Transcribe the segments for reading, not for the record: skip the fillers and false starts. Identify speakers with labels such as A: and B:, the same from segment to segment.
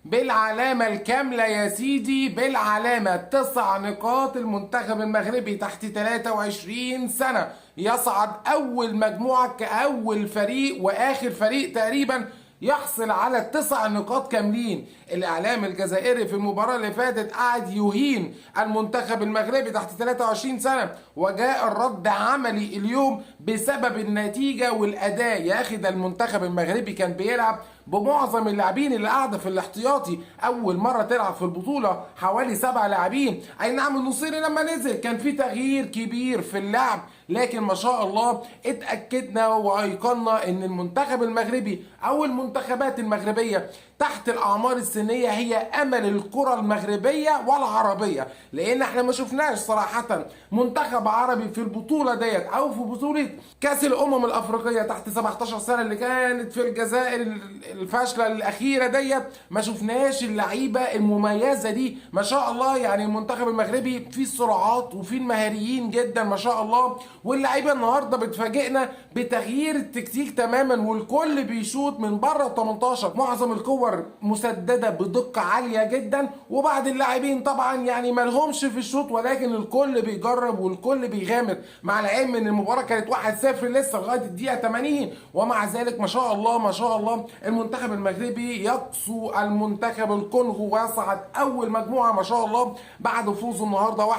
A: بالعلامة الكاملة يا سيدي، بالعلامة 9 نقاط. المنتخب المغربي تحت 23 سنة يصعد أول مجموعة كأول فريق وآخر فريق تقريبا يحصل على 9 نقاط كاملين. الإعلام الجزائري في المباراة اللي فاتت قعد يهين المنتخب المغربي تحت 23 سنة، وجاء الرد عملي اليوم بسبب النتيجة والأداء. يا أخي ده المنتخب المغربي كان بيلعب بمعظم اللاعبين اللي قاعده في الاحتياطي، اول مره تلعب في البطوله حوالي 7 لاعبين. اي نعم النصيري لما نزل كان في تغيير كبير في اللعب، لكن ما شاء الله اتاكدنا وايقنا ان المنتخب المغربي او المنتخبات المغربيه تحت الاعمار السنيه هي امل الكره المغربيه والعربيه، لان احنا ما شفناش صراحه منتخب عربي في البطوله ديت او في بطوله كاس الامم الافريقيه تحت 17 سنه اللي كانت في الجزائر الفاشله الاخيره ديت. ما شفناش اللعيبه المميزه دي ما شاء الله. يعني المنتخب المغربي فيه السرعات وفيه المهاريين جدا ما شاء الله، واللعيبه النهارده بتفاجئنا بتغيير التكتيك تماما، والكل بيشوط من بره ال 18، معظم الكور مسدده بدقه عاليه جدا، وبعض اللاعبين طبعا يعني ما لهمش في الشوط، ولكن الكل بيجرب والكل بيغامر. مع العلم ان المباراه كانت 1-0 لسه لغايه الدقيقه 80، ومع ذلك ما شاء الله ما شاء الله المنتخب المغربي يقصو المنتخب الكونغو ويصعد اول مجموعه ما شاء الله بعد فوزه النهارده 1-0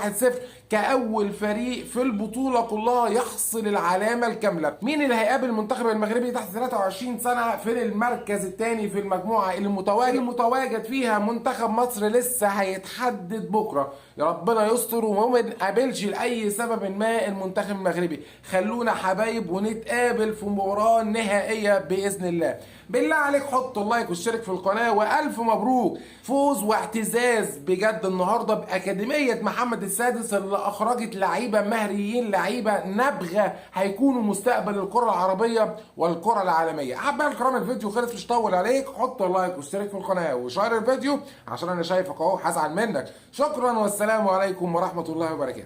A: كاول فريق في البطوله كلها يحصل العلامه الكامله. مين اللي هيقابل المنتخب المغربي تحت 23 سنه في المركز الثاني في المجموعه اللي متواجد فيها منتخب مصر؟ لسه هيتحدد بكره، يا ربنا يستر وما نقابلش لاي سبب ما المنتخب المغربي. خلونا حبايب ونتقابل في مباراه نهائيه باذن الله. بالله عليك حط اللايك واشترك في القناه، والف مبروك فوز واعتزاز بجد النهارده باكاديميه محمد السادس اللي اخرجت لعيبه مهريين، لعيبه نابغه هيكونوا مستقبل الكره العربيه والكره العالميه. احبائي الكرام الفيديو خلص مش طول عليك، حط اللايك واشترك في القناه وشير الفيديو عشان انا شايفك اهو هزعل منك. شكرا والسلام عليكم ورحمه الله وبركاته.